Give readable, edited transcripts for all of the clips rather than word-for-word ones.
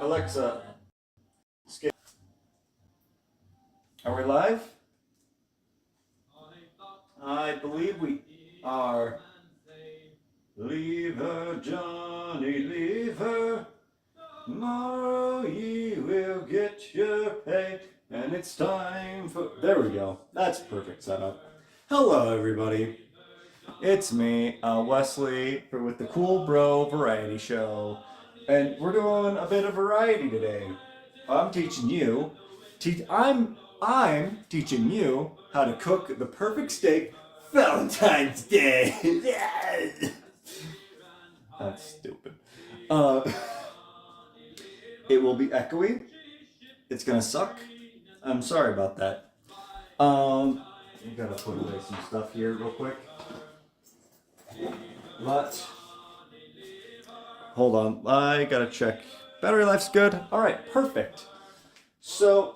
Alexa, are we live? I believe we are. Leave her, Johnny, leave her. Tomorrow ye will get your pay. And it's time for... There we go. That's perfect setup. Hello, everybody. It's me, Wesley, with the Cool Bro Variety Show. And we're doing a bit of variety today. I'm teaching you... I'm teaching you how to cook the perfect steak Valentine's Day. That's stupid. It will be echoey. It's gonna suck. I'm sorry about that. I gotta put away some stuff here real quick. But hold on, I gotta check. Battery life's good. All right, perfect. So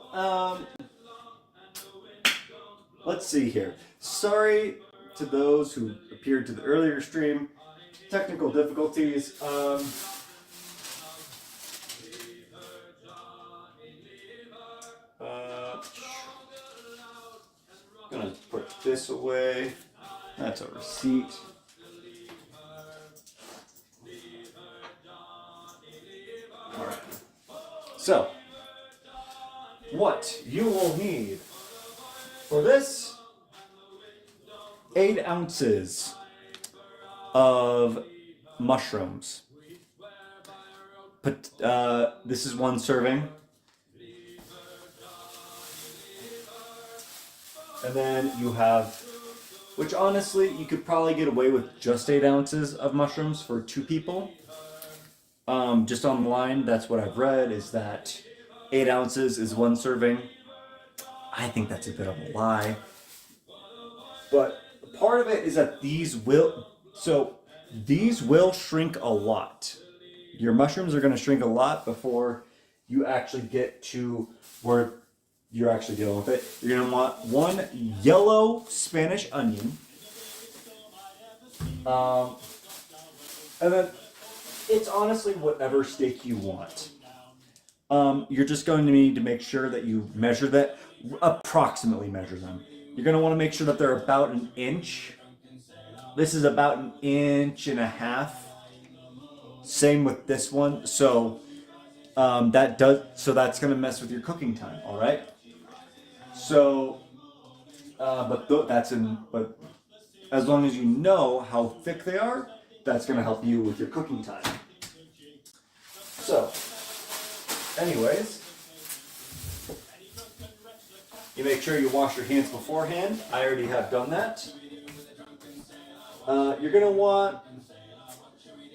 let's see here. Sorry to those who appeared to the earlier stream. Technical difficulties. Gonna put this away. That's a receipt. All right. So, what you will need for this: 8 ounces of mushrooms. This is 1 serving. And then you have, which honestly, you could probably get away with just 8 ounces of mushrooms for 2 people. Just online, that's what I've read, is that 8 ounces is 1 serving. I think that's a bit of a lie. But part of it is that these will shrink a lot. Your mushrooms are going to shrink a lot before you actually get to where you're actually dealing with it. You're going to want 1 yellow Spanish onion. And then it's honestly whatever steak you want. You're just going to need to make sure that you measure that, approximately measure them. You're going to want to make sure that they're about 1 inch. This is about 1.5 inches. Same with this one. So that's going to mess with your cooking time. All right. So, but as long as you know how thick they are, that's going to help you with your cooking time. So, anyways, you make sure you wash your hands beforehand. I already have done that. You're going to want,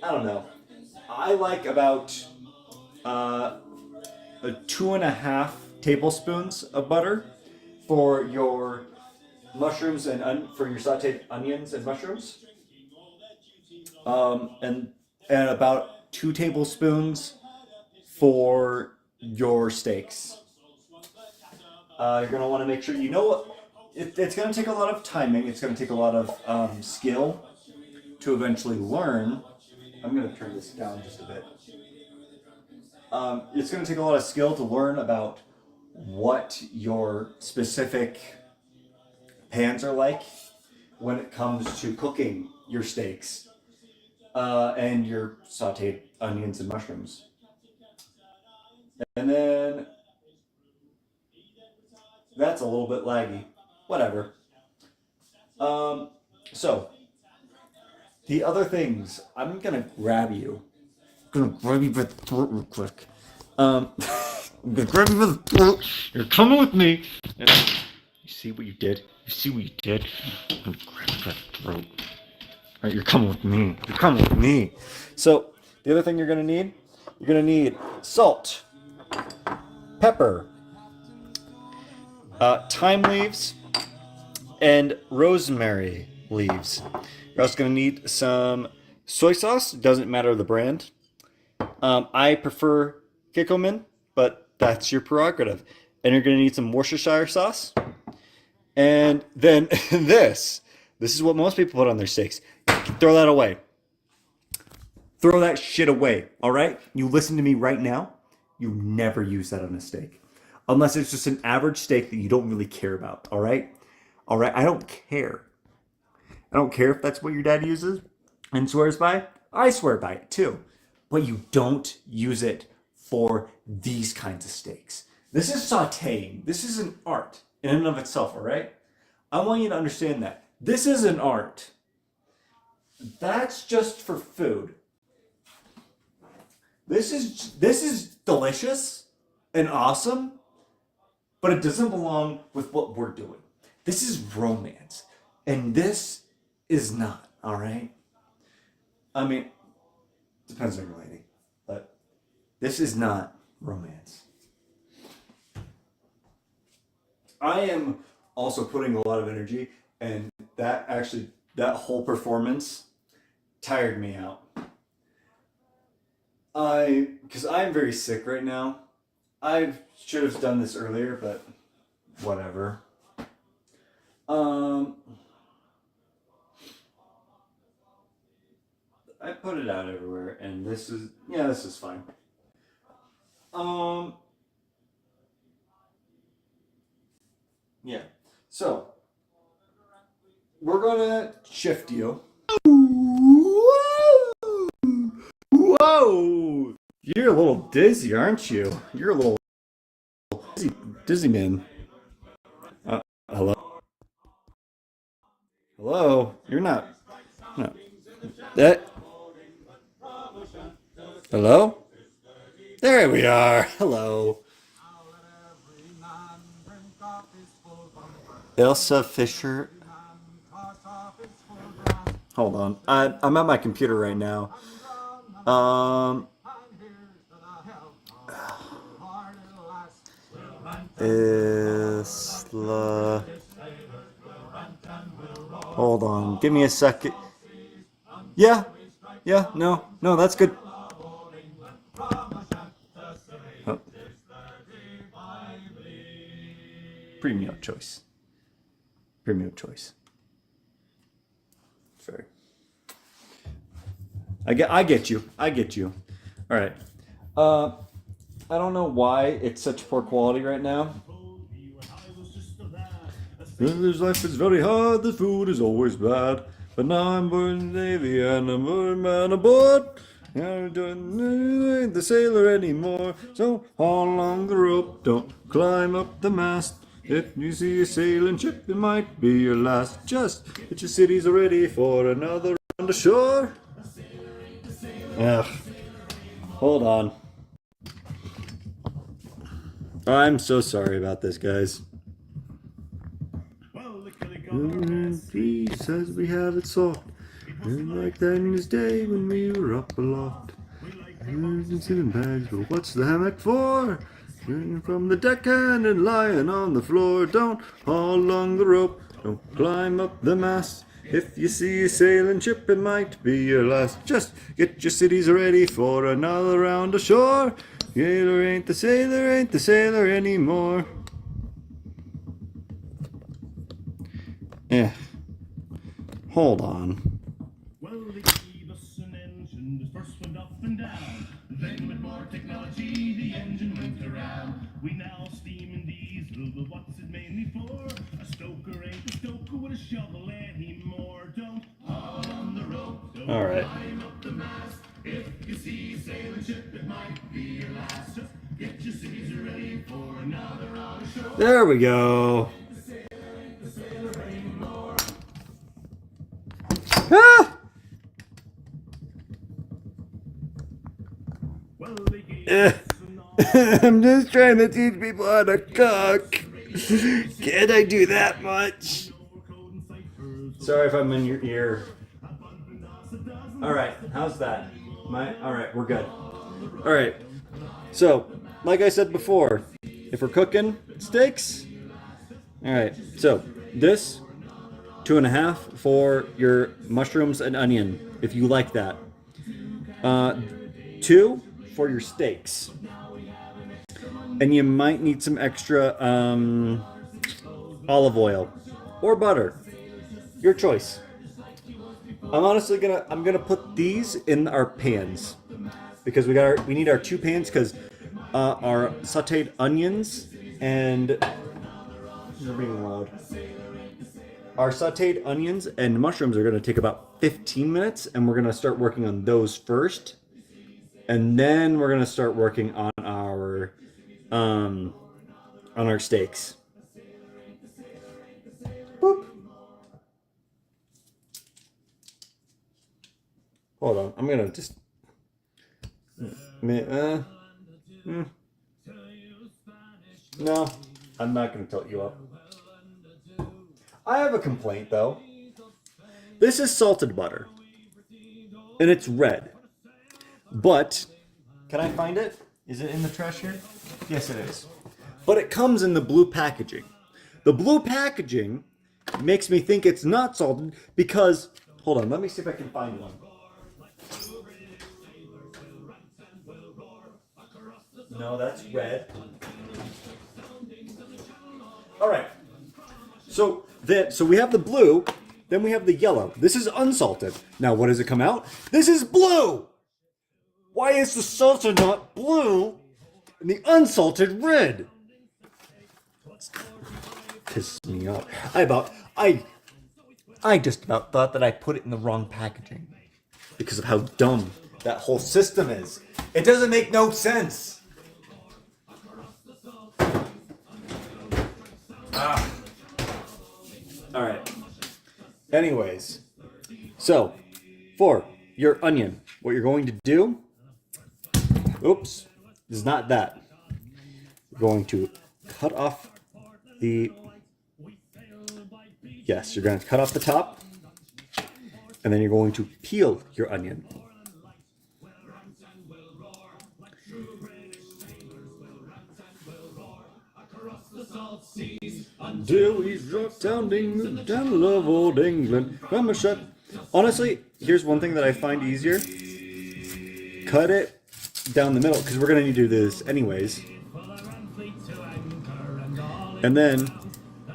I don't know, I like about 2.5 tablespoons of butter for your mushrooms and for your sauteed onions and mushrooms, and about 2 tablespoons for your steaks. You're going to want to make sure you know what. It's going to take a lot of timing. It's going to take a lot of skill to eventually learn. I'm going to turn this down just a bit. It's going to take a lot of skill to learn about what your specific pans are like when it comes to cooking your steaks and your sauteed onions and mushrooms. And then that's a little bit laggy. Whatever. So the other things, I'm going to grab you. I'm going to grab you by the throat real quick. I'm going to grab you by the throat. You're coming with me. You see what you did? You see what you did? I'm going to grab you by the throat. All right, you're coming with me. You're coming with me. So the other thing you're going to need salt, pepper, thyme leaves, and rosemary leaves. You're also going to need some soy sauce. Doesn't matter the brand. I prefer Kikkoman, but that's your prerogative. And you're going to need some Worcestershire sauce. And then this is what most people put on their steaks. Throw that away. Throw that shit away, all right? You listen to me right now. You never use that on a steak. Unless it's just an average steak that you don't really care about, all right? All right, I don't care. I don't care if that's what your dad uses and swears by. I swear by it too. But you don't use it for these kinds of steaks. This is sauteing. This is an art in and of itself, all right? I want you to understand that. This is an art. That's just for food. This is delicious and awesome, but it doesn't belong with what we're doing. This is romance, and this is not. All right. I mean, depends on your lady, but this is not romance. I am also putting a lot of energy, and that whole performance tired me out. Because I'm very sick right now. I should have done this earlier, but whatever. Um, I put it out everywhere, and this is fine. Um, yeah. So we're gonna shift you. Whoa! You're a little dizzy, aren't you? You're a little dizzy man. Hello? Hello? You're not. No. That. Hello? There we are. Hello. Elsa Fisher. Hold on. I'm at my computer right now. Um. Isla. Hold on. Give me a second. Yeah. Yeah. No. No, that's good. Oh. Premium choice. Premium choice. Sorry. I get you. I get you. All right. I don't know why it's such poor quality right now. This life is very hard. The food is always bad. But now I'm born in the Navy and I'm a man aboard. I don't the sailor anymore. So haul along the rope. Don't climb up the mast. If you see a sailing ship, it might be your last. Just get your cities ready for another round ashore. Ugh. Hold on. I'm so sorry about this, guys. He says we have it soft. Like that in his day when we were up aloft. Sitting bags, but what's the hammock for? From the deckhand and lying on the floor. Don't haul along the rope, don't climb up the mast. If you see a sailing ship, it might be your last. Just get your cities ready for another round ashore. Sailor ain't the sailor anymore. Eh. Hold on. Well, they gave us an engine that first went up and down. Then with more technology, the engine went around. We now steam in diesel, but what's it mainly for? A stoker ain't a stoker with a shovel anymore. Don't haul on the rope, don't climb up the mast. If you see a sailing ship, it might be your last. Just get your cities ready for another round of shore. There we go. Ah! I'm just trying to teach people how to cook. Can't I do that much? Sorry if I'm in your ear. Alright, how's that? Alright, we're good. Alright, so, like I said before, if we're cooking steaks, alright, so this 2.5 for your mushrooms and onion, if you like that. 2 for your steaks. And you might need some extra olive oil or butter. Your choice. I'm gonna put these in our pans because we need our 2 pans because our sauteed onions and you're being loud. Our sauteed onions and mushrooms are going to take about 15 minutes, and we're going to start working on those first, and then we're going to start working on our steaks. Boop. Hold on, I'm going to just no, I'm not going to tilt you up. I have a complaint, though. This is salted butter. And it's red. But, can I find it? Is it in the trash here? Yes, it is. But it comes in the blue packaging. The blue packaging makes me think it's not salted because... Hold on, let me see if I can find one. No, that's red. All right. So we have the blue, then we have the yellow. This is unsalted. Now, what does it come out? This is blue. Why is the salted not blue and the unsalted red? Pisses me off. I just about thought that I put it in the wrong packaging because of how dumb that whole system is. It doesn't make no sense. All right. Anyways, so for your onion, what you're going to do, oops, is not that. You're going to cut off the, yes, you're going to cut off the top, and then you're going to peel your onion. Until he's dropped down England, down love old England. I'm a shut. Honestly, here's one thing that I find easier. Cut it down the middle, because we're going to need to do this anyways. And then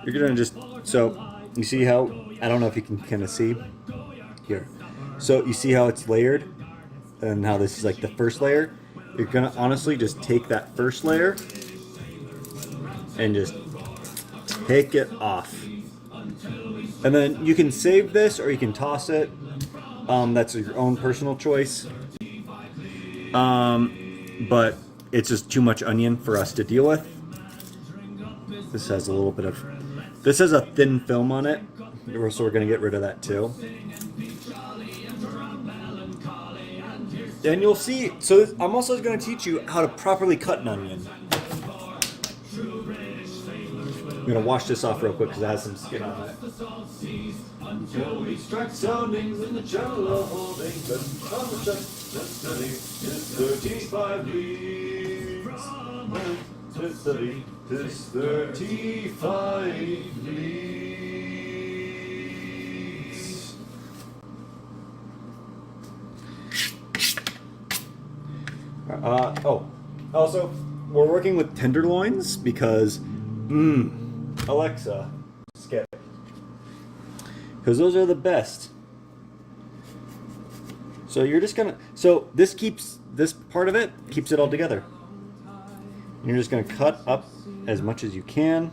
you're going to just, so you see how, I don't know if you can kind of see here. So you see how it's layered and how this is like the first layer. You're going to honestly just take that first layer and just take it off. And then you can save this or you can toss it. That's your own personal choice. But it's just too much onion for us to deal with. This has a little bit of... This has a thin film on it, so we're going to get rid of that too. And you'll see... So I'm also going to teach you how to properly cut an onion. I'm going to wash this off real quick because it has some skin on it. Until we strike soundings in the channel of holding them on the check. It's 35 leagues. It's 35 leagues. Also, we're working with tenderloins because, Alexa, skip. Because those are the best. So you're just gonna, so this part of it keeps it all together. You're just gonna cut up as much as you can.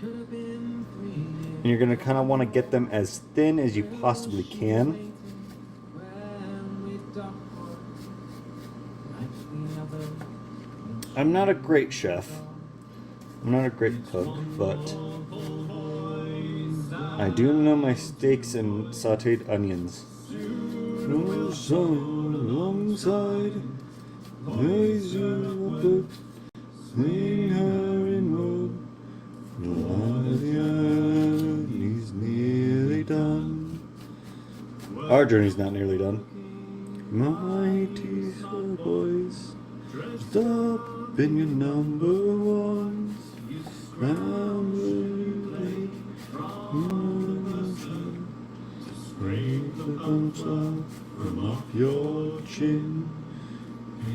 And you're gonna kind of want to get them as thin as you possibly can. I'm not a great chef. I'm not a great cook, but I do know my steaks and sauteed onions. Alongside, he's nearly done. Our journey's not nearly done. Mighty boys, stop in your number one. Scrape the bumps off from off your chin.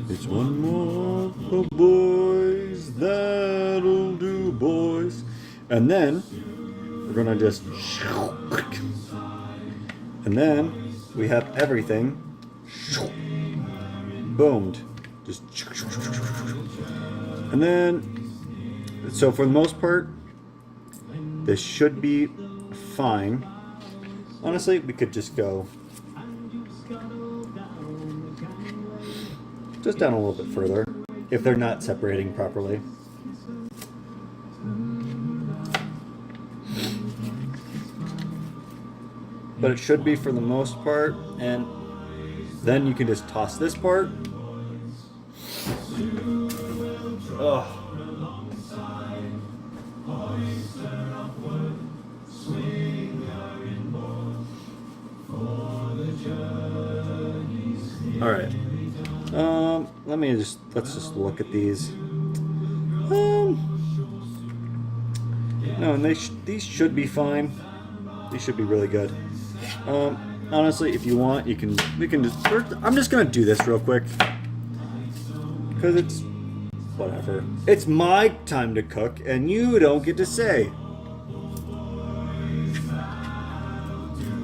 It's one more for boys, that'll do, boys. And then we're gonna just, and then we have everything boomed. Just, and then, so for the most part, this should be fine. Honestly, we could just go just down a little bit further if they're not separating properly. But it should be for the most part, and then you can just toss this part. Ugh. All right. Let's just look at these. No, and these should be fine. These should be really good. Honestly, if you want, we can just. I'm just gonna do this real quick because it's whatever. It's my time to cook, and you don't get to say.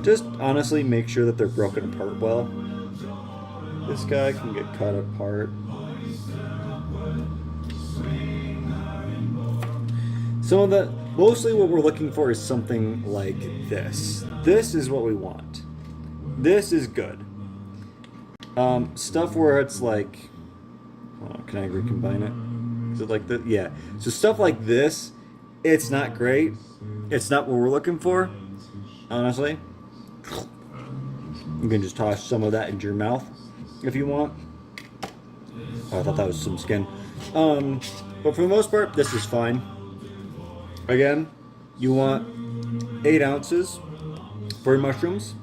Just honestly make sure that they're broken apart well. This guy can get cut apart. Mostly what we're looking for is something like this. This is what we want. This is good. Stuff where it's like, can I recombine it? Is it like that? Yeah. So stuff like this, it's not great. It's not what we're looking for, honestly. You can just toss some of that into your mouth if you want. Oh, I thought that was some skin. But for the most part, this is fine. Again, you want 8 ounces for your mushrooms.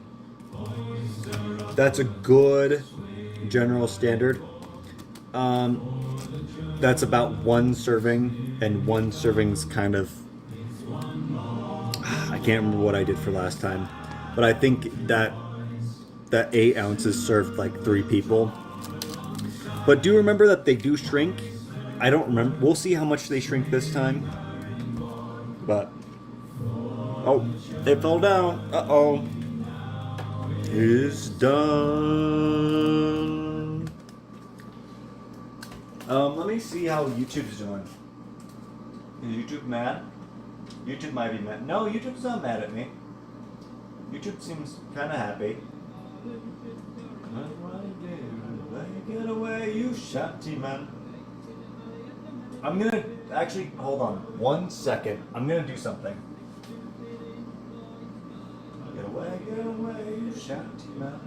That's a good general standard. That's about 1 serving, and 1 serving's kind of... I can't remember what I did for last time, but I think that 8 ounces served like 3 people. But do remember that they do shrink. I don't remember. We'll see how much they shrink this time. But, oh, it fell down. Uh-oh. It's done. Let me see how YouTube's doing. Is YouTube mad? YouTube might be mad. No, YouTube's not mad at me. YouTube seems kind of happy. Get away, you shanty man. I'm gonna actually hold on 1 second. I'm gonna do something. Get away, you shanty man.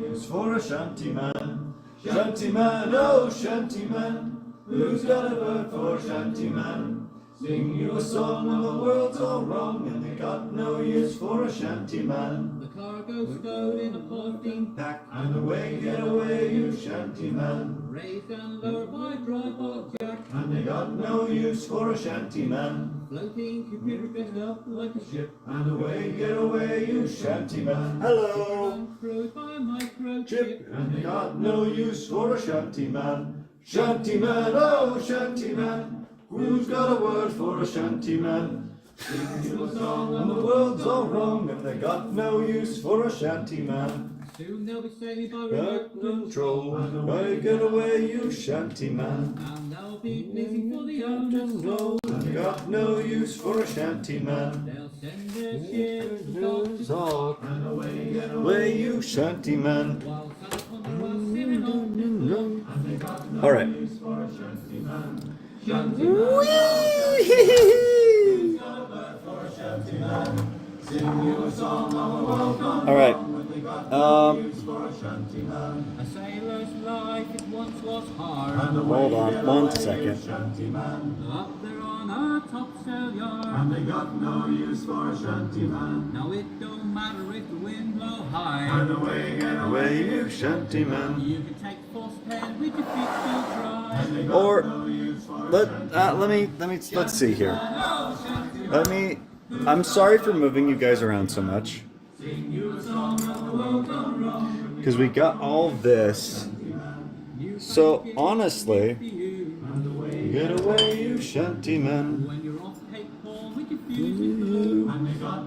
Use for a shanty man. Shanty man, oh shanty man. Who's got a word for shanty man? Sing you a song when the world's all wrong and they got no use for a shanty man. The cargo's stowed in a 14-pack And away, get away, you shanty man. raised and lowered by dry box jack. And they got no use for a shanty man. Floating computer dressed up like a ship. And away, get away, you shanty man. Hello, Uncrewed by microchip. and they got no use for a shanty man. Shanty man, oh shanty man. Who's got a word for a shanty man? Sing you a song when the world's all wrong and they got no use for a shanty man. Soon they'll be sailing by Got remote control, right, get away, you shanty man. and they'll be blazing for the owner's soul. And they got no use for a shanty man. They'll send their ships to dock And away, get away, you shanty man. while Santa Ponderosa sailing on the road. All right. All right. A sailor's life it once was hard. Hold on 1 second. Up there on a topsail yard. And they got no use for a shanty man. Now it don't matter if the wind blow high. And away, get away. Away, you shanty man. You can take first hand with your feet still dry. They got Or no use for a let's see here. I'm sorry for moving you guys around so much. Because we got all this. So honestly, get away, you shanty man. When you're off Cape Horn with your fuse in blue.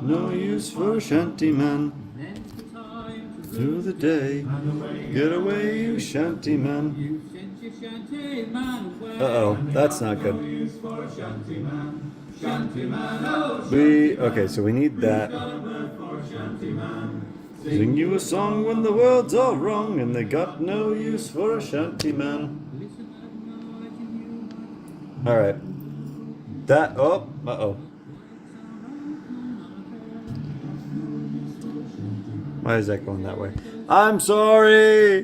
No use for a shanty man. Then the time to through the day. Get away, you shanty man. You sent your shanty man away. Uh-oh, that's not good. Use for a shanty man. Shanty man, oh, Okay, so we need that. got a word for a shanty man. Sing you a song when the world's all wrong and they got no use for a shanty man. Listen at night and you All right. That. Oh. Uh-oh. Why is that going that way? I'm sorry.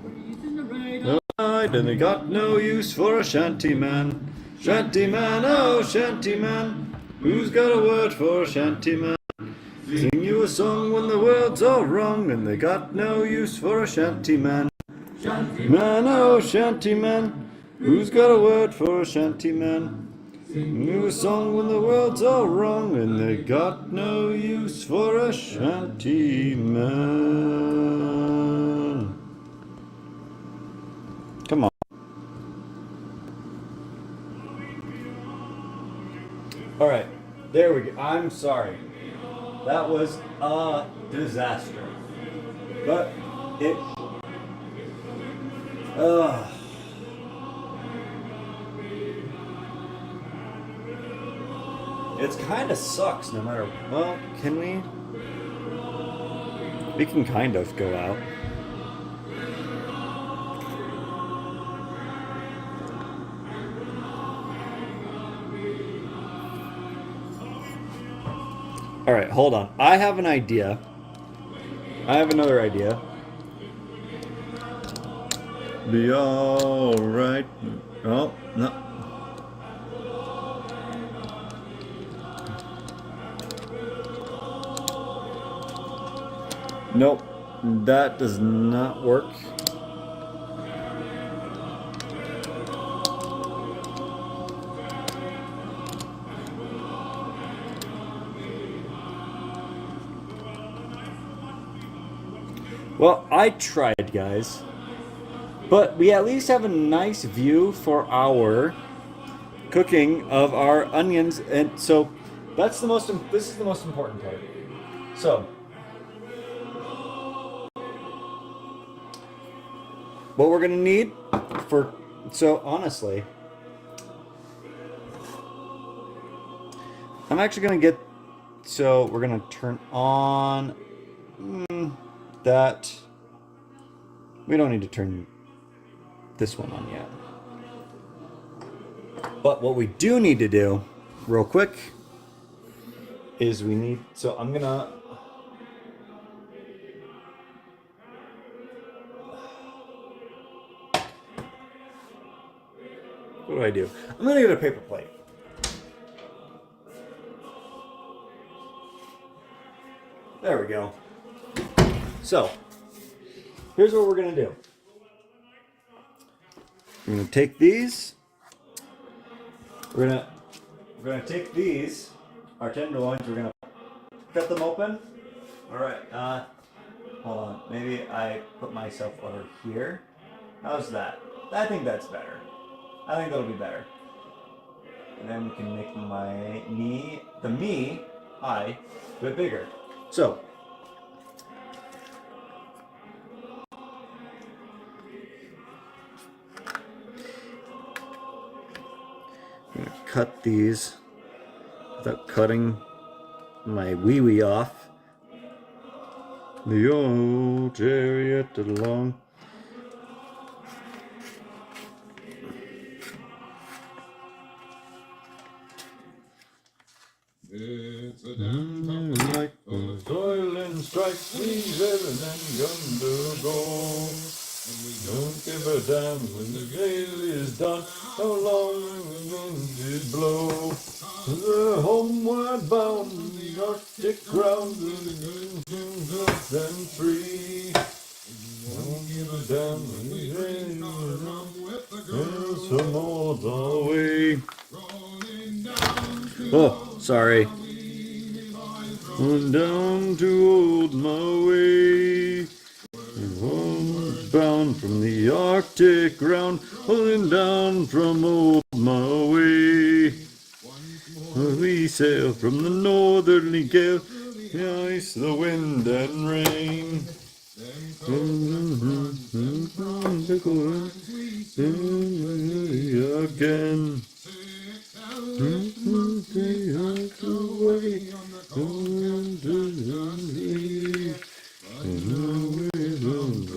breathe in the radar. Night and they got no use for a shanty man. Shanty man, oh shanty man. Who's got a word for a shanty man? Sing you a song when the world's all wrong and they got no use for a shanty man. Shanty Man, oh shanty man. Who's got a word for a shanty man? Sing you a song when the world's all wrong and they got no use for a shanty man. Come on. All right, there we go. I'm sorry. That was a disaster. But it. It's kind of sucks no matter. Well, can we? We can kind of go out. All right, hold on. I have an idea. I have another idea. Be all right. Oh, no. Nope, that does not work. Well, I tried, guys. But we at least have a nice view for our cooking of our onions. And so that's the most, this is the most important part. So, what we're gonna need for, so honestly, I'm actually gonna get, so we're gonna turn on that. We don't need to turn this one on yet. But what we do need to do, real quick, is we need, so I'm gonna, what do I do? I'm gonna get a paper plate. There we go. So, here's what we're gonna do. We're gonna take these. We're gonna take these, our tenderloins. We're gonna cut them open. All right. Hold on. Maybe I put myself over here. How's that? I think that's better. I think that'll be better. And then we can make my I, a bit bigger. So. I'm gonna cut these without cutting my wee off. The old chariot along. It's a Like a toiling strike, leave everything undergo. And we don't give a damn when the gale is done, how long the wind did blow. The homeward bound, the Arctic ground, and free. Don't give a damn when the gale is some old away. Oh, sorry. Down to old Maui. Bound from the Arctic ground, rolling down from old Maui. We sail from the northerly gale, the ice, the wind and rain. Again.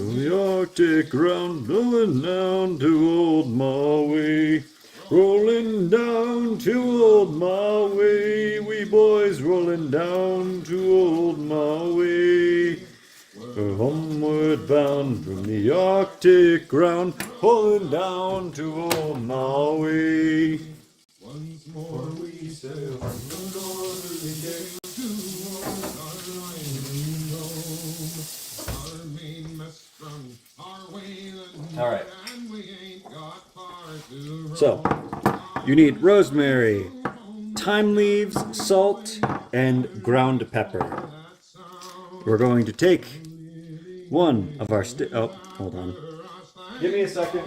The Arctic round, rolling down to old Maui. Rolling down to old Maui. We boys rolling down to old Maui. We're homeward bound from the Arctic ground, rolling down to old Maui. Once more we sail from the northern gale towards our island home. Our mainmast strung, our whaling, all right. And we ain't got far to roam. So, you need rosemary, thyme leaves, salt, and ground pepper. We're going to take one of our oh, hold on. Give me a second.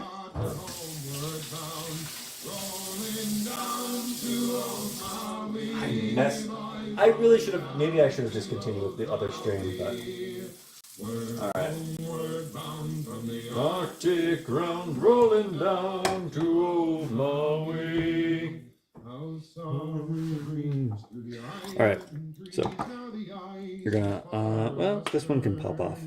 I really should have, maybe I should have just continued with the other string, but. Alright. Arctic round, rolling down to old Maui. Alright, so you're gonna, well, this one can pop off.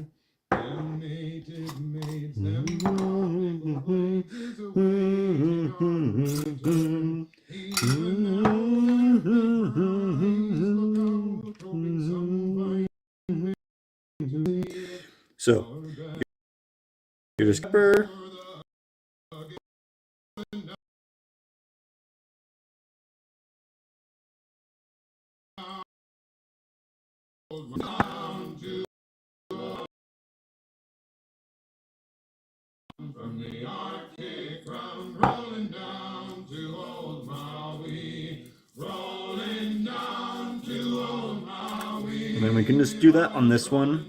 So, you're just pepper. From the Arctic round, rolling down to old Maui, rolling down to old Maui. And then we can just do that on this one.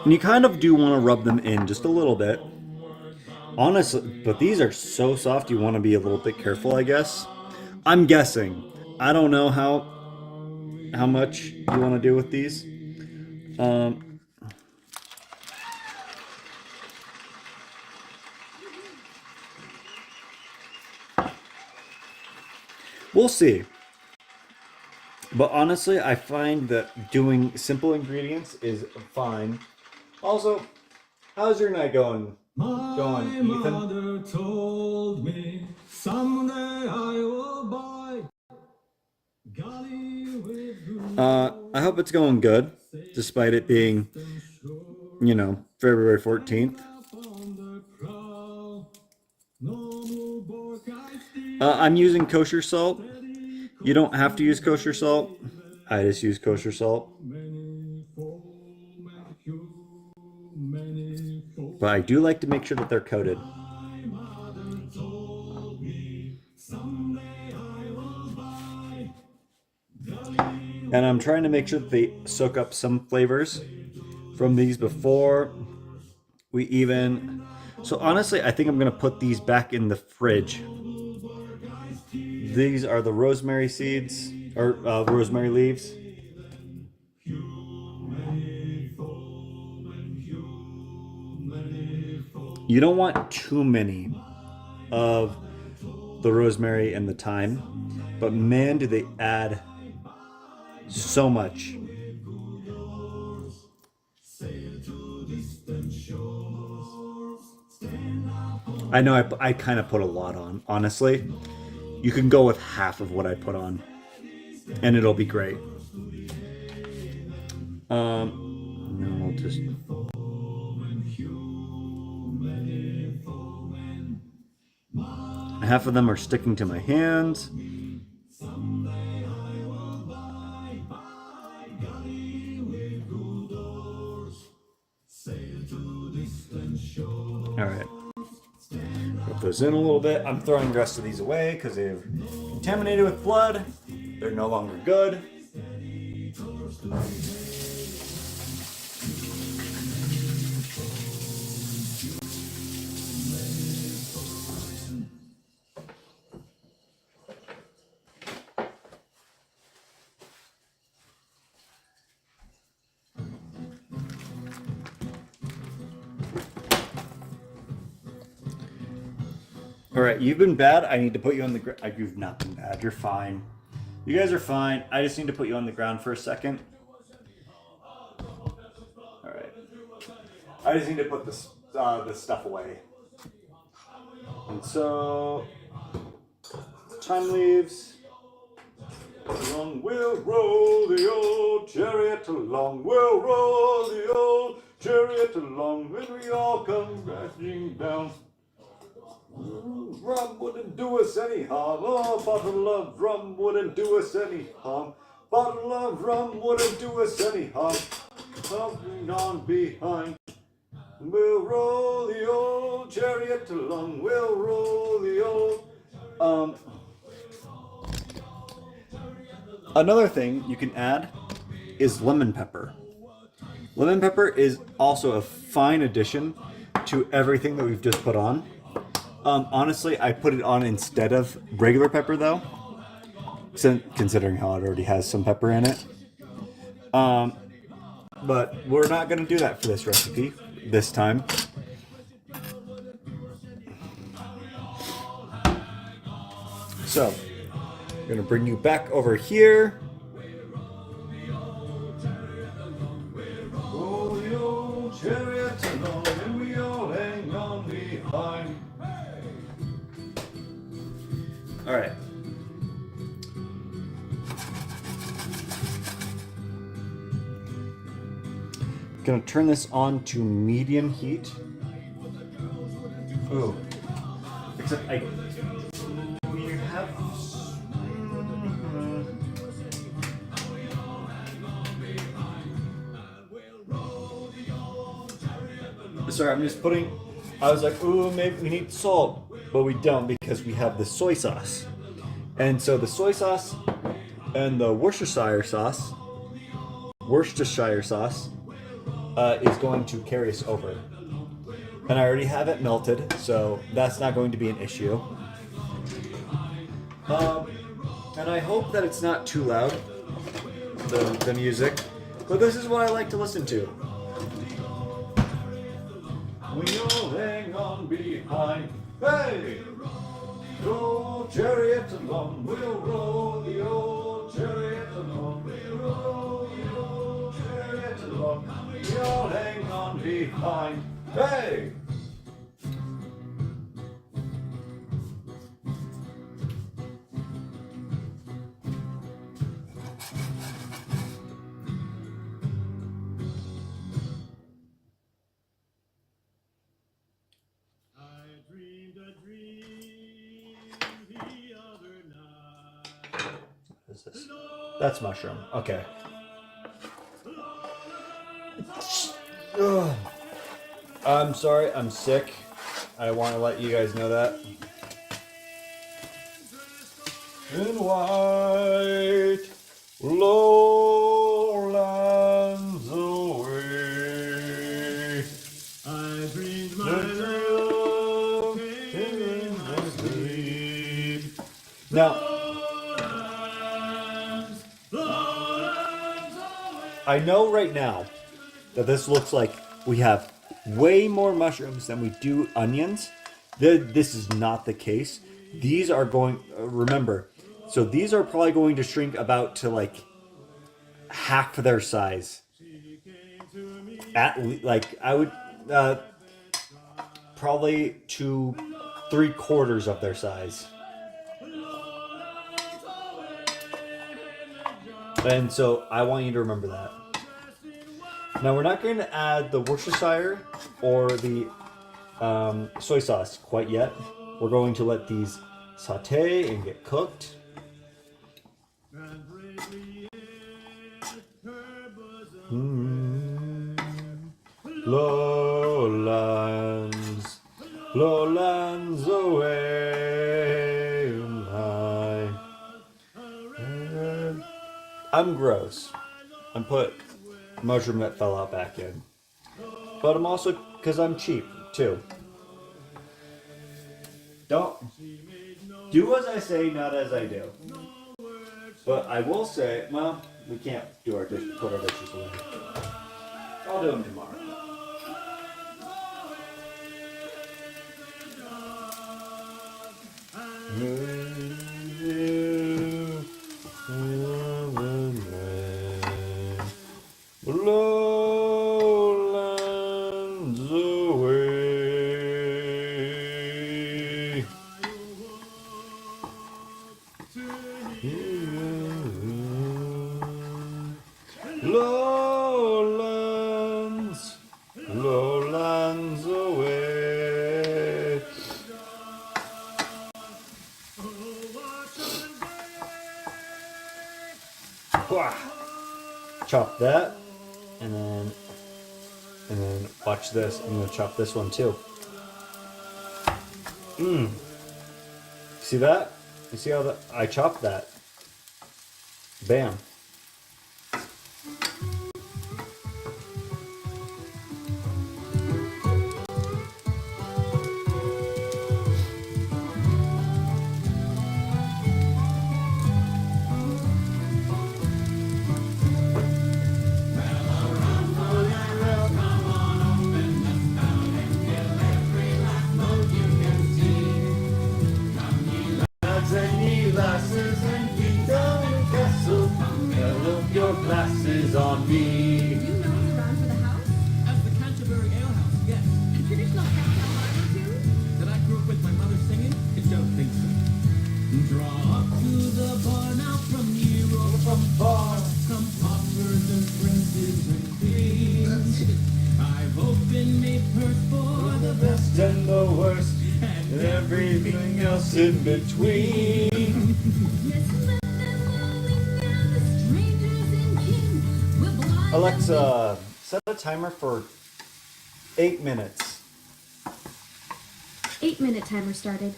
And you kind of do want to rub them in just a little bit. Honestly, but these are so soft, you want to be a little bit careful, I guess. I'm guessing. I don't know how much you want to do with these. We'll see. But honestly, I find that doing simple ingredients is fine. Also, how's your night going? My Ethan? mother told me someday I will buy galley with I hope it's going good, despite it being, you know, February 14th. I'm using kosher salt. You don't have to use kosher salt. I just use kosher salt. But I do like to make sure that they're coated. And I'm trying to make sure that they soak up some flavors from these before we even... So honestly, I think I'm going to put these back in the fridge. These are the rosemary seeds, or rosemary leaves. You don't want too many of the rosemary and the thyme, but man, do they add so much. I know I kind of put a lot on, honestly. You can go with half of what I put on, and it'll be great. And I'll just... Half of them are sticking to my hands. All right. Put those in a little bit. I'm throwing the rest of these away because they've contaminated with blood. They're no longer good. All right, you've been bad. I need to put you on the ground. You've not been bad. You're fine. You guys are fine. I just need to put you on the ground for a second. All right. I just need to put this stuff away. And so, time leaves. Along we'll roll the old chariot along. We'll roll the old chariot along. When we all come crashing down. Rum wouldn't do us any harm. Oh, bottle of rum wouldn't do us any harm. Bottle of rum wouldn't do us any harm. Something on behind. We'll roll the old chariot along. We'll roll the old. Another thing you can add is lemon pepper. Lemon pepper is also a fine addition to everything that we've just put on. Honestly, I put it on instead of regular pepper though, considering how it already has some pepper in it. But we're not going to do that for this recipe this time. So, I'm going to bring you back over here. Roll the old chariot along and we all hang on behind. All right. Gonna turn this on to medium heat. Ooh. Except we have. Sorry, I'm just putting. I was like, ooh, maybe we need salt, but we don't because we have the soy sauce, and so the soy sauce and the Worcestershire sauce is going to carry us over. And I already have it melted, so that's not going to be an issue. And I hope that it's not too loud, the music, but this is what I like to listen to. We all hang on behind, hey! Old chariot along, we'll roll the old chariot along, we'll roll the old chariot along, we all hang on behind, hey! What is this? That's mushroom. Okay. Ugh. I'm sorry, I'm sick. I want to let you guys know that. In white lowlands away, I dreamed my love in my sleep. Now, I know right now that this looks like we have way more mushrooms than we do onions. This is not the case. These are going, remember, so these are probably going to shrink about to like half their size. I would probably to 3/4 of their size. And so I want you to remember that. Now we're not going to add the Worcestershire or the soy sauce quite yet. We're going to let these saute and get cooked. Lowlands away high. I'm gross. I'm put mushroom that fell out back in. But I'm also, because I'm cheap, too. Don't do as I say, not as I do. But I will say, well, we can't do put our dishes away. I'll do them tomorrow. Lowlands away. Lowlands, lowlands away. Wah. Chop that, and then watch this. I'm gonna chop this one too. See that? You see how I chopped that? Bam. Your glasses on me. You know the rhyme for the house? As the Canterbury Ale House, yes. A traditional cocktail Bible tune? That I grew up with my mother singing? I don't think so. Draw up to the bar now from Europe, from bar, from paupers and princes and kings. I've opened me purse for the best And the worst, and everything else in between. Yes, let them rolling and the strangers in king will blind Alexa, set a timer for 8 minutes. 8-minute timer started.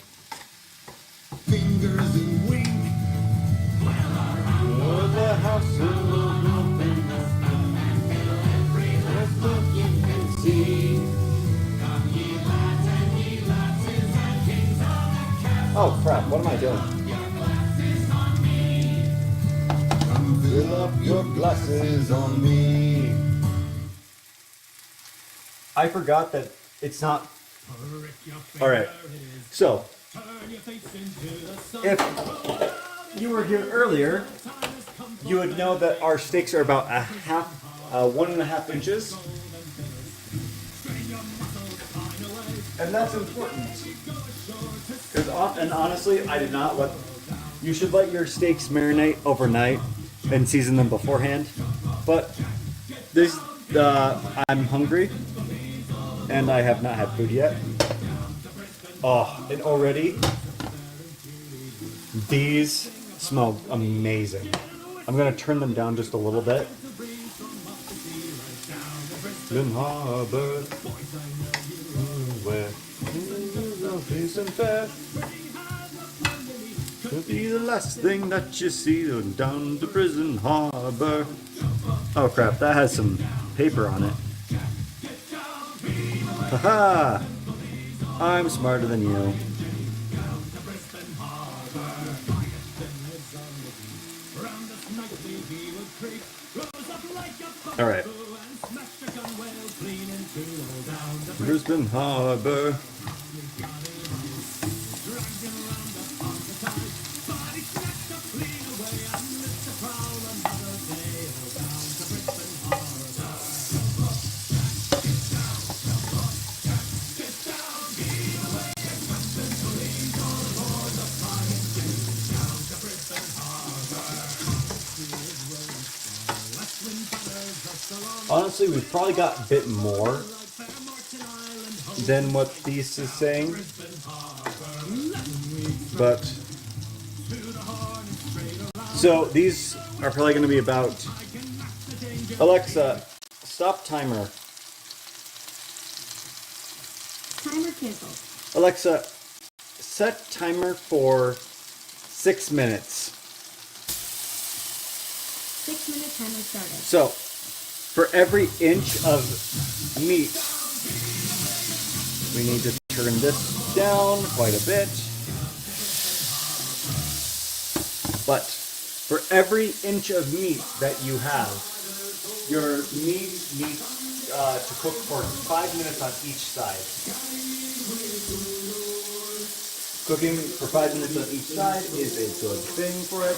fingers and wink. Oh, the house is open. Let's look and see. Oh crap, what am I doing? Fill up your glasses on me. I forgot that it's not. Alright, so if you were here earlier, you would know that our steaks are about 1.5 inches. And that's important. And honestly, I did not let. You should let your steaks marinate overnight and season them beforehand. But this, I'm hungry, and I have not had food yet. Oh, and already these smell amazing. I'm gonna turn them down just a little bit. In harbor, where peace and fair could be the last thing that you see down to prison harbor. Oh crap, that has some paper on it. Haha! I'm smarter than you. Alright. Brisbane Harbor. Honestly, we've probably got a bit more than what these is saying. But so these are probably going to be about. Alexa, stop timer. Timer canceled. Alexa, set timer for 6 minutes. 6-minute timer started. So, for every inch of meat, we need to turn this down quite a bit. But for every inch of meat that you have, your meat needs to cook for 5 minutes on each side. Cooking for 5 minutes on each side is a good thing for it,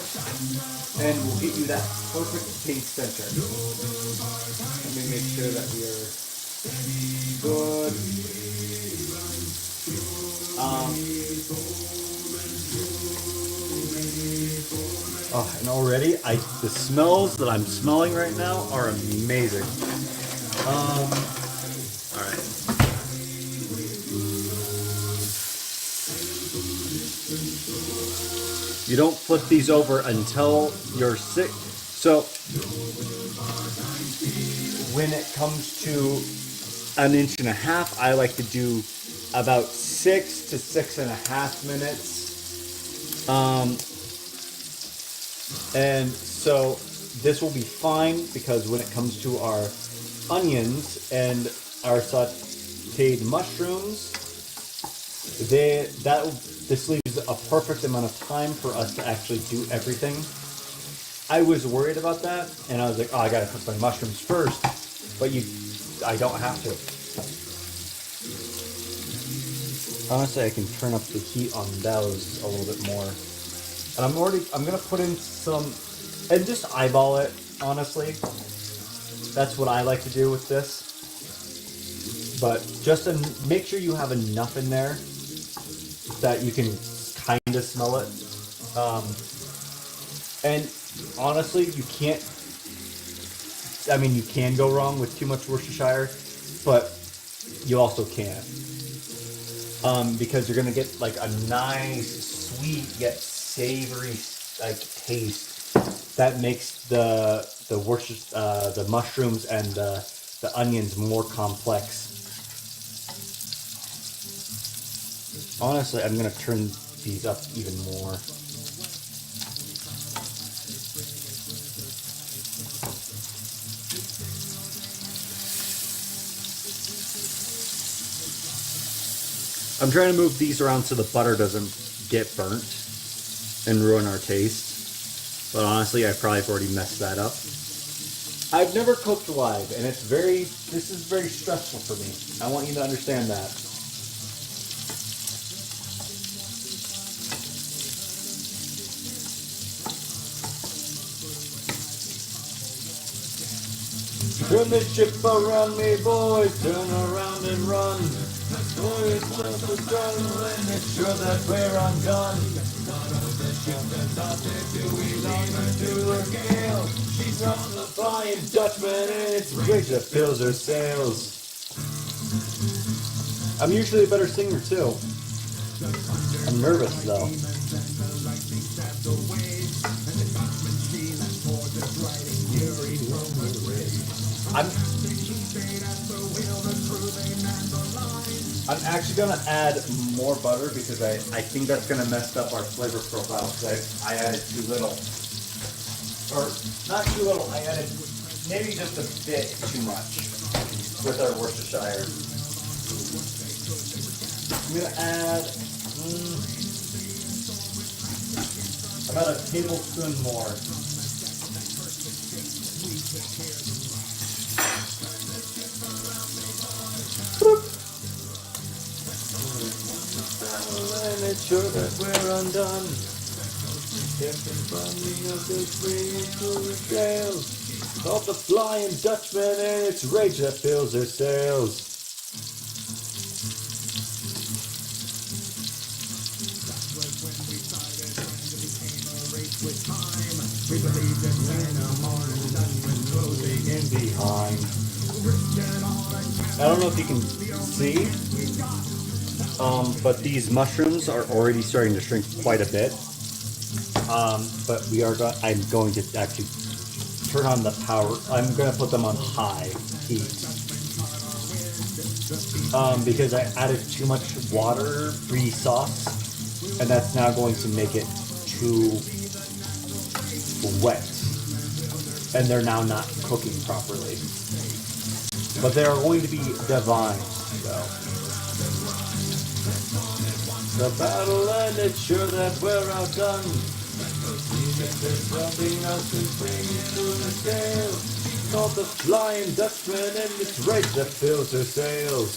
and will get you that perfect taste center. Let me make sure that we are good. Oh, and already, the smells that I'm smelling right now are amazing. All right. You don't flip these over until you're sick. So when it comes to an inch and a half, I like to do about 6 to 6.5 minutes. And so this will be fine because when it comes to our onions and our sauteed mushrooms, this leaves a perfect amount of time for us to actually do everything. I was worried about that, and I was like, oh, I gotta cook my mushrooms first, but I don't have to. Honestly, I can turn up the heat on those a little bit more. And I'm gonna put in some, and just eyeball it, honestly. That's what I like to do with this. But just to make sure you have enough in there that you can kind of smell it. And honestly, you can go wrong with too much Worcestershire, but you also can't. Because you're gonna get like a nice, sweet yet savory taste that makes the Worcestershire, the mushrooms and the onions more complex. Honestly, I'm gonna turn these up even more. I'm trying to move these around so the butter doesn't get burnt and ruin our taste. But honestly, I probably have already messed that up. I've never cooked live, and this is very stressful for me. I want you to understand that. Turn the ship around me, boys, turn around and run. Boys, jump the throttle and make sure that we're undone. To her gale, she's up the Flying Dutchman and it's bridge that fills her sails. I'm usually a better singer too. I'm nervous though. I'm actually gonna add more butter because I think that's gonna mess up our flavor profile because I added too little. Or not too little, I added maybe just a bit too much with our Worcestershire. I'm gonna add about a tablespoon more. Make sure that we're undone. Captain Bunny of the free to the gales. Of the Flying Dutchman and its rage that fills her sails. In behind. I don't know if you can see. But these mushrooms are already starting to shrink quite a bit. But I'm going to actually turn on the power. I'm going to put them on high heat. Because I added too much water-free sauce, and that's now going to make it too wet. And they're now not cooking properly. But they're going to be divine, so. The battle ended, sure that we're outdone. There's nothing else to bring to the scale. Called the Flying Dutchman and its rage that fills her sails.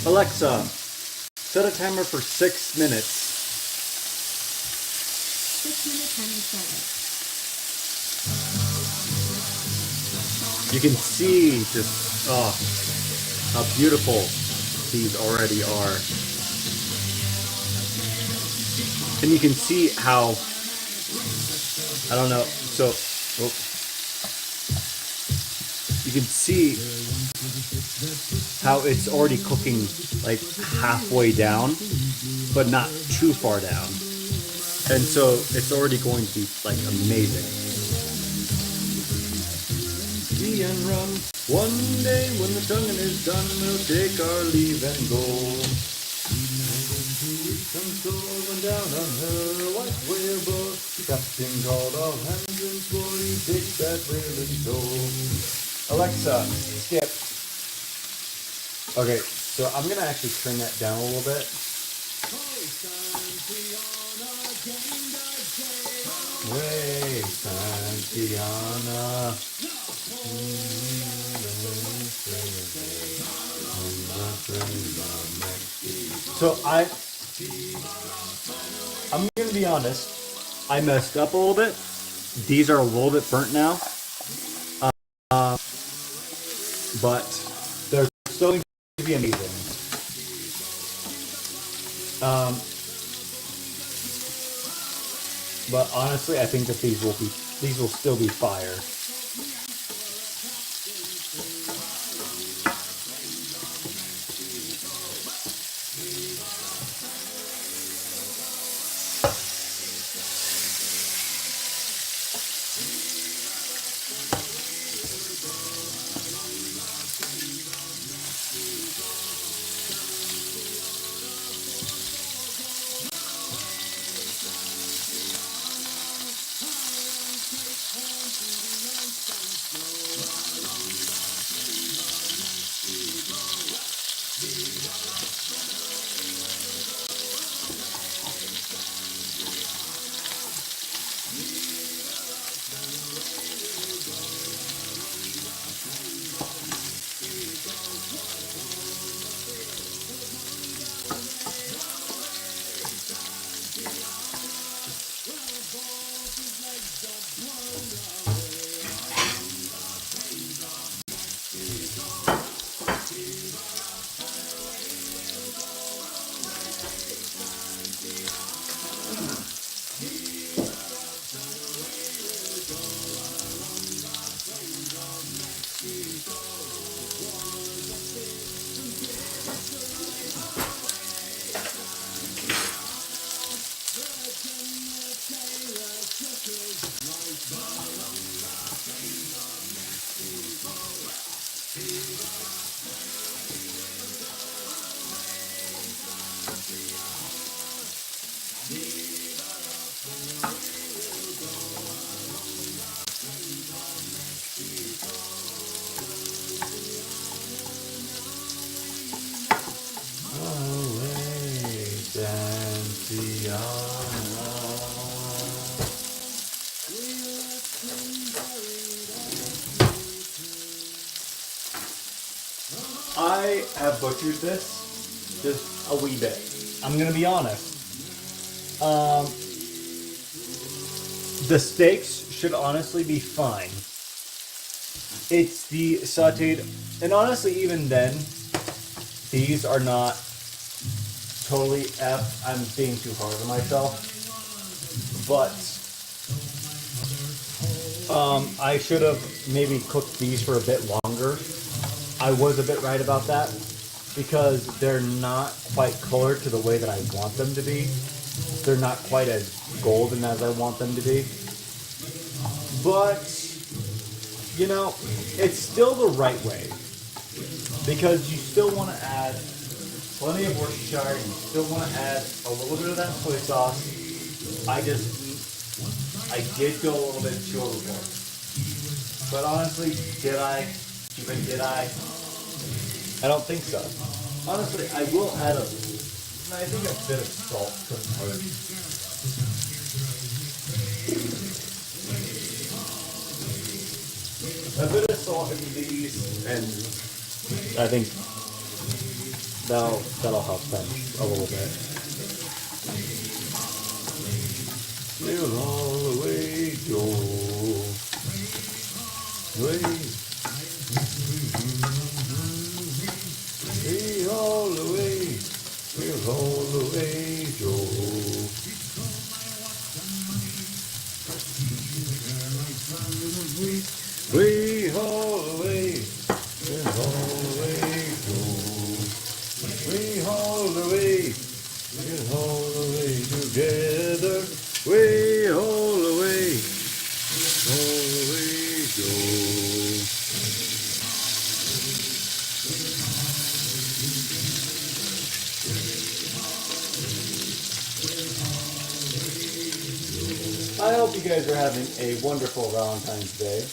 Alexa, set a timer for 6 minutes. 6-minute timer started. You can see just, oh, how beautiful these already are. And you can see how, I don't know, so, oh, you can see how it's already cooking like halfway down, but not too far down. And so it's already going to be like amazing. Tea and rum. One day when the tonguing is done, we'll take our leave and go. Some soul went down on her white whaleboat. Captain called all hands and swore he'd take that whale in tow. Alexa, skip. Okay, so I'm gonna actually turn that down a little bit. Way Santiana. So I'm gonna be honest, I messed up a little bit. These are a little bit burnt now, but they're still going to be amazing. But honestly, I think that these will still be fire. I have butchered this just a wee bit. I'm gonna be honest. The steaks should honestly be fine. It's the sauteed, and honestly, even then, these are not totally F. I'm being too hard on myself, but I should have maybe cooked these for a bit longer. I was a bit right about that because they're not quite colored to the way that I want them to be. They're not quite as golden as I want them to be. But, you know, it's still the right way because you still want to add plenty of Worcestershire. You still want to add a little bit of that soy sauce. I did go a little bit too overboard. But honestly, did I? Even did I? I don't think so. Honestly, I will add I think a bit of salt couldn't hurt. A bit of salt in these, and I think that'll help them a little bit. Live all the way, Joe. Way all the way, live all the way, Joe. Way all the way, live all the way, Joe. Way all the way, live all the way together. Way all the way, all the way, Joe. I hope you guys are having a wonderful Valentine's Day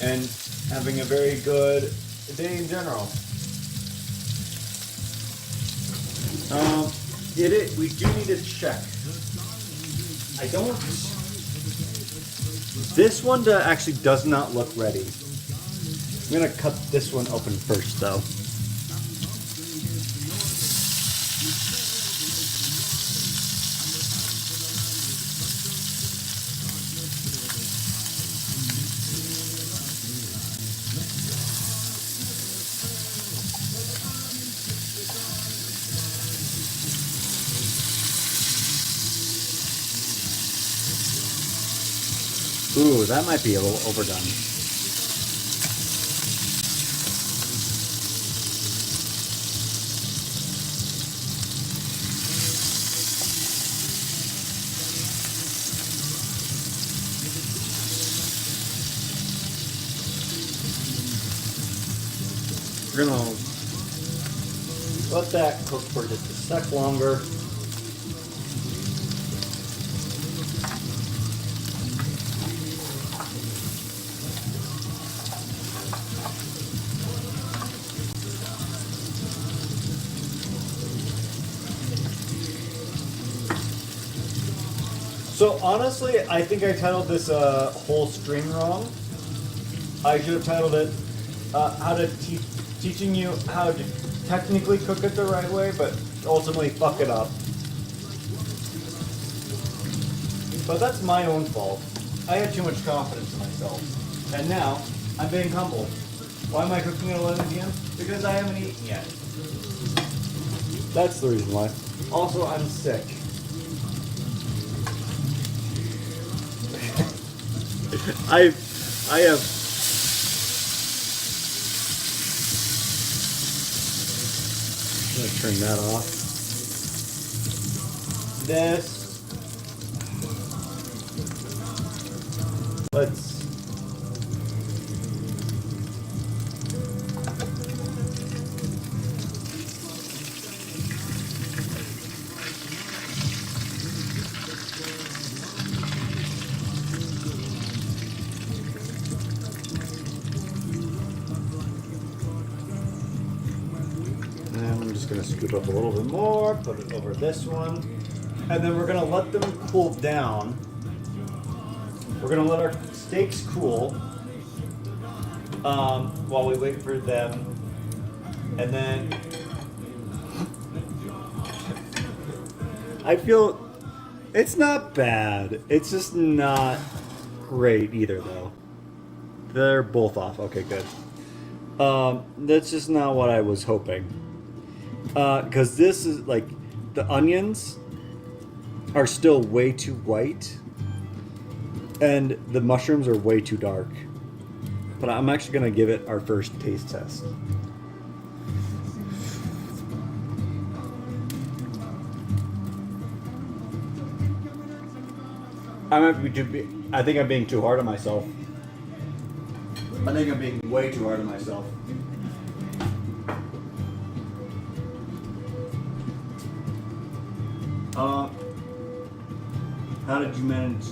and having a very good day in general. We do need to check. I don't. This one actually does not look ready. I'm gonna cut this one open first, though. Ooh, that might be a little overdone. We're gonna let that cook for just a sec longer. So honestly, I think I titled this whole stream wrong. I should have titled it teaching you how to technically cook it the right way, but ultimately fuck it up. But that's my own fault. I had too much confidence in myself. And now, I'm being humbled. Why am I cooking at 11 p.m.? Because I haven't eaten yet. That's the reason why. Also, I'm sick. I have... I'm gonna turn that off. This. Let's. Gonna scoop up a little bit more, put it over this one, and then we're gonna let them cool down. We're gonna let our steaks cool while we wait for them, and then I feel it's not bad. It's just not great either, though. They're both off. Okay, good. That's just not what I was hoping. Because this is like the onions are still way too white and the mushrooms are way too dark. But I'm actually going to give it our first taste test. I think I'm being too hard on myself. I think I'm being way too hard on myself. How did you manage?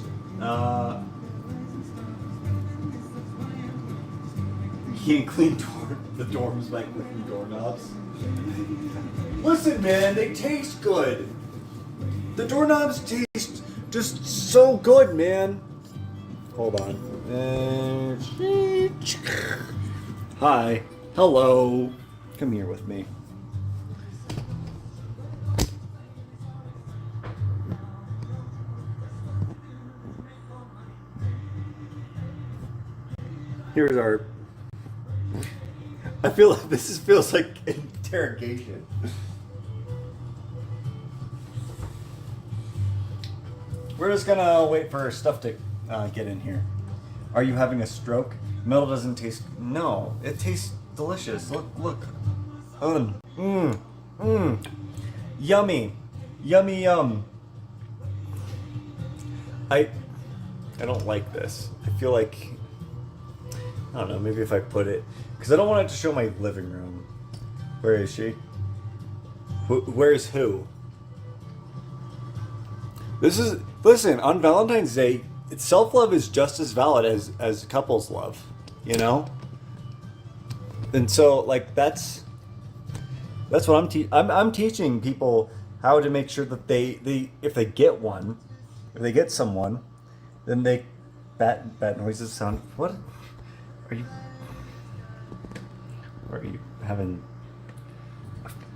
You can't clean the dorms by clicking doorknobs. Listen, man, they taste good. The doorknobs taste just so good, man. Hold Hold on. Hi. Hello. Come here with me. Here's our. I feel like feels like interrogation. We're just gonna wait for our stuff to get in here. Are you having a stroke? Metal doesn't taste. No, it tastes delicious. Look. Yummy, yummy, yum. I don't like this. I feel like. I don't know, maybe if I put it... Because I don't want it to show my living room. Where is she? Where's who? This is... Listen, on Valentine's Day, self-love is just as valid as couples love. You know? And so, like, that's what I'm teaching people how to make sure that they if they get one, if they get someone, then they... Bat noises sound... What? Are you having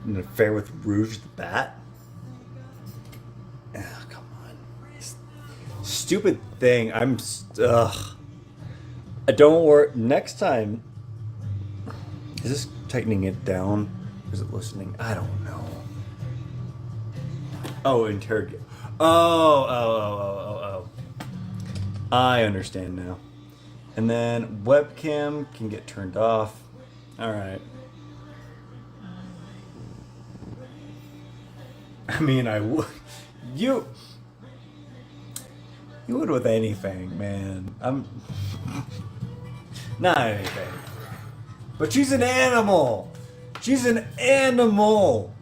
an affair with Rouge the Bat? Oh, come on. This stupid thing. I don't worry. Next time. Is this tightening it down? Is it listening? I don't know. Oh, interrogate. Oh. I understand now. And then webcam can get turned off. All right. I mean, I would. You would with anything, man. Not anything. But she's an animal. She's an animal.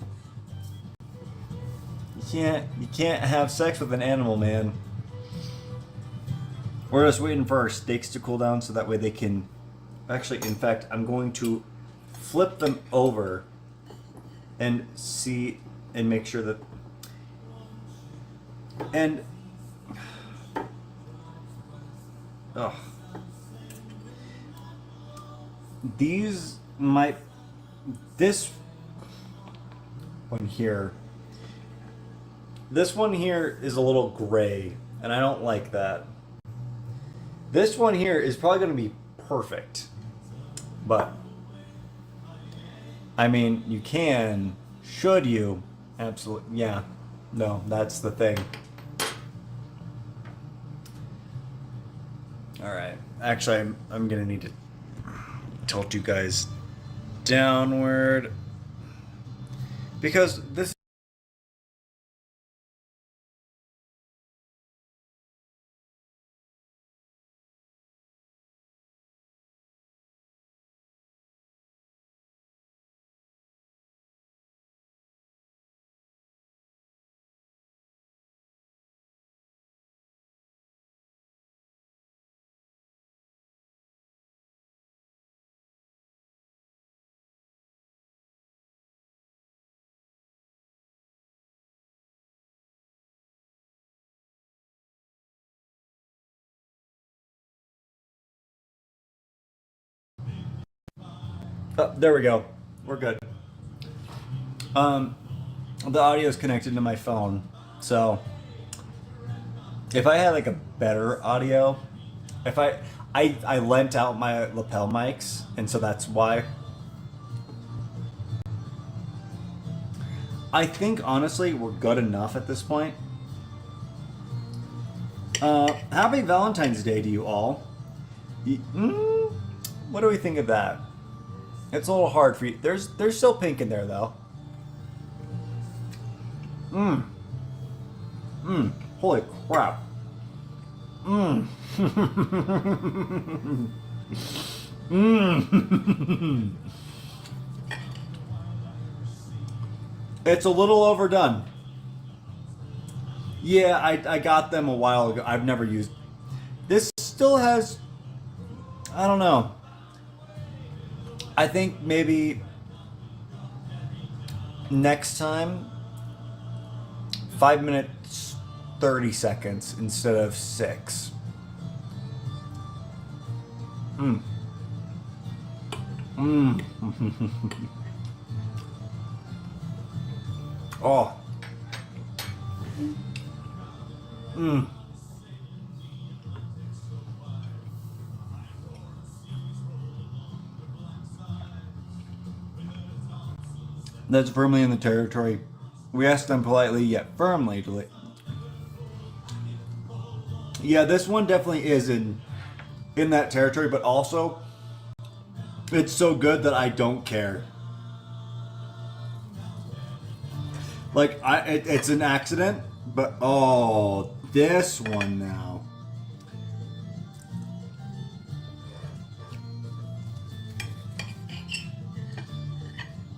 You can't have sex with an animal, man. We're just waiting for our steaks to cool down so that way they can... Actually, in fact, I'm going to flip them over and see and make sure that... And... Oh. These might... This one here... This one here is a little gray, and I don't like that. This one here is probably going to be perfect. But, I mean, you can, should you? Absolutely, yeah. No, that's the thing. Alright, actually, I'm going to need to tilt you guys downward. Because this... Oh, there we go. We're good. The audio is connected to my phone, so if I had like a better audio, if I lent out my lapel mics, and so that's why. I think honestly we're good enough at this point. Happy Valentine's Day to you all. What do we think of that? It's a little hard for you. There's still pink in there though. Holy crap. It's a little overdone. Yeah, I got them a while ago. I've never used. This still has, I don't know. I think maybe next time 5 minutes 30 seconds instead of 6. Oh. Mm. That's firmly in the territory. We asked them politely yet firmly to. Yeah, this one definitely is in that territory, but also it's so good that I don't care. Like it's an accident, but oh, this one now.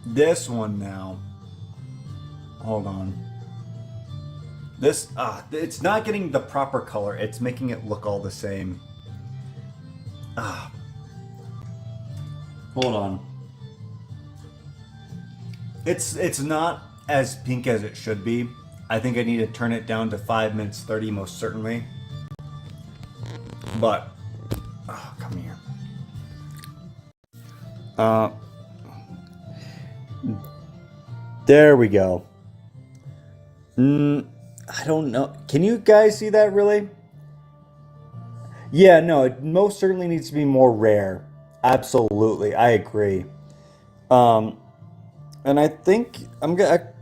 This one now. Hold on. This it's not getting the proper color. It's making it look all the same. Ah. Hold on. It's not as pink as it should be. I think I need to turn it down to 5 minutes 30 most certainly. But oh, come here. There we go. I don't know. Can you guys see that really? Yeah, no, it most certainly needs to be more rare. Absolutely, I agree. Um, and I think I'm gonna.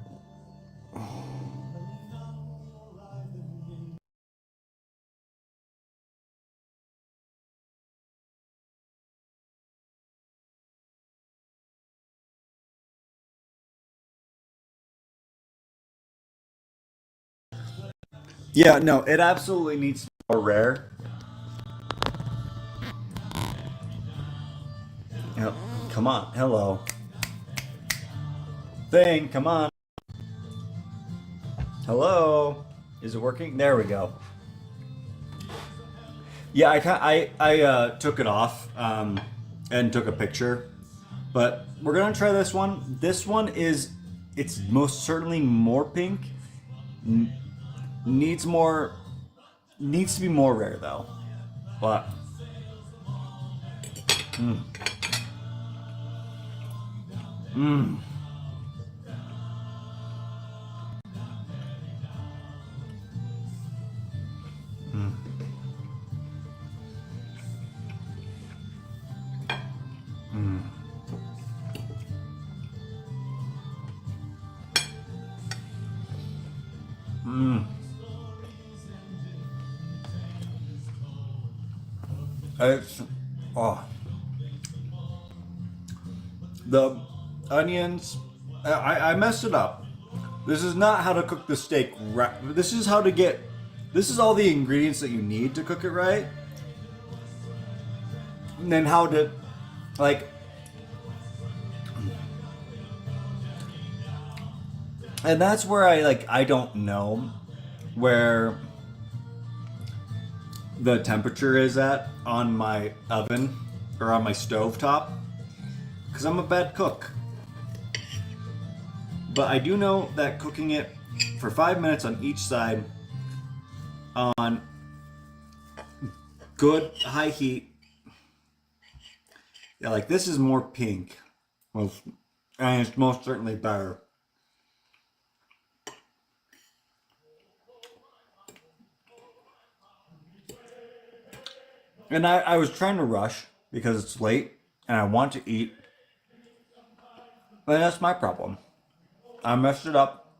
Yeah, no, it absolutely needs to be more rare. Yep. Come on, hello. Thing, come on. Hello. Is it working? There we go. Yeah, I took it off and took a picture, but we're gonna try this one. This one it's most certainly more pink. Needs more needs to be more rare though. But it's oh the onions. I messed it up. This is not how to cook the steak. This is how to get. This is all the ingredients that you need to cook it right, and then how to, like, and that's where I don't know where the temperature is at on my oven or on my stove top because I'm a bad cook. But I do know that cooking it for 5 minutes on each side on good high heat. Yeah, like this is more pink. Well, and it's most certainly better. And I was trying to rush because it's late and I want to eat. And that's my problem. I messed it up.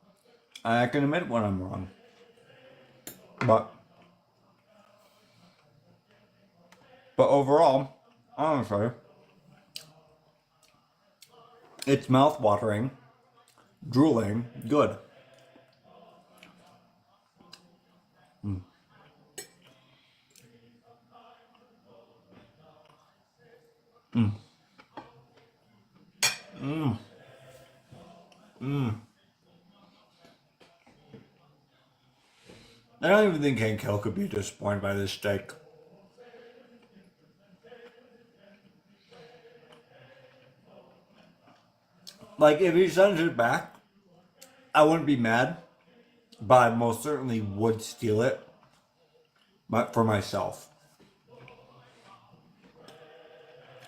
I can admit when I'm wrong. But overall, honestly, it's mouth-watering, drooling, good. I don't even think Hank Hill could be disappointed by this steak. Like, if he sends it back, I wouldn't be mad, but I most certainly would steal it, but for myself.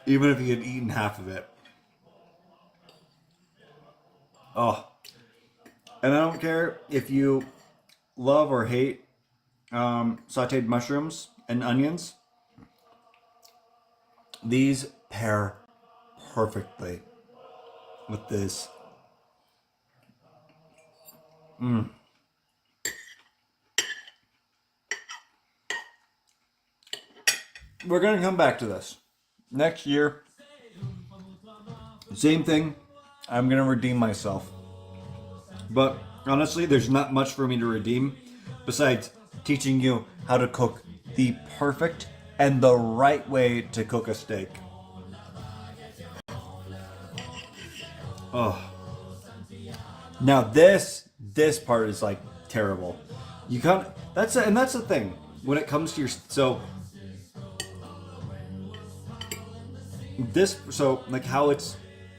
even if you had eaten half of it. Oh, and I don't care if you love or hate sauteed mushrooms and onions. These pair perfectly with this. We're gonna come back to this next year. Same thing. I'm gonna redeem myself. But honestly, there's not much for me to redeem besides teaching you how to cook the perfect and the right way to cook a steak. Oh. Now this part is like terrible. You can't. That's the thing when it comes to your like how it's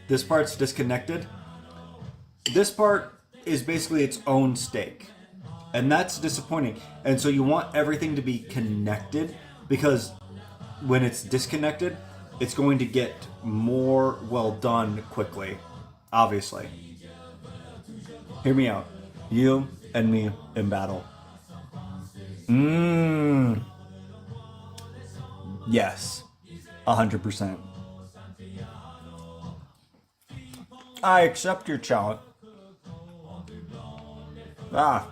this part's disconnected. This part is basically its own steak. And that's disappointing. And so you want everything to be connected because when it's disconnected, it's going to get more well done quickly. Obviously. Hear me out. You and me in battle. Yes. 100%. I accept your challenge. Ah.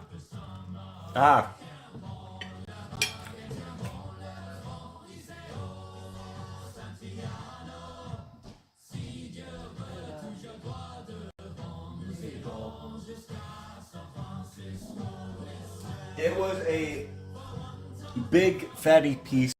It was a big fatty piece.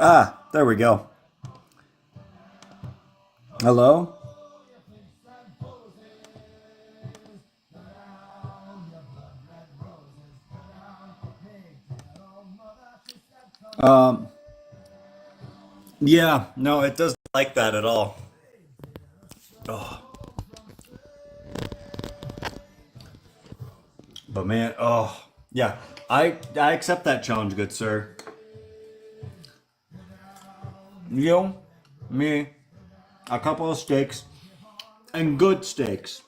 Ah, there we go. Hello? Yeah, no, it doesn't like that at all. Oh. But man, oh, yeah. I accept that challenge, good sir. You, me, a couple of steaks, and good steaks.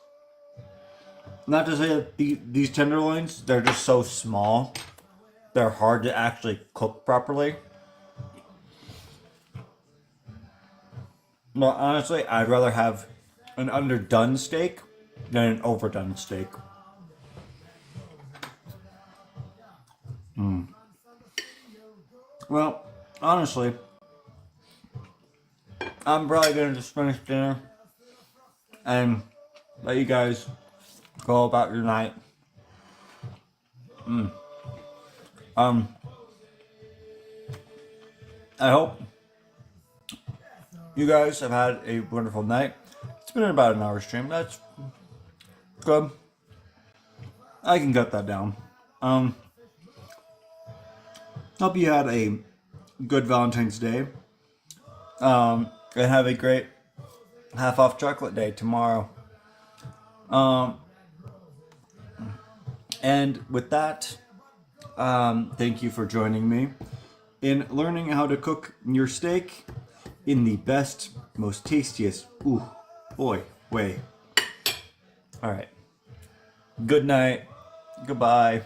Not to say that these tenderloins, they're just so small. They're hard to actually cook properly. But honestly, I'd rather have an underdone steak than an overdone steak. Well, honestly, I'm probably gonna just finish dinner and let you guys go about your night. I hope you guys have had a wonderful night. It's been about an hour stream. That's good. I can cut that down. Hope you had a good Valentine's Day. And have a great half off chocolate day tomorrow. And with that, thank you for joining me in learning how to cook your steak in the best, most tastiest, ooh, boy, way. All right. Good night. Goodbye.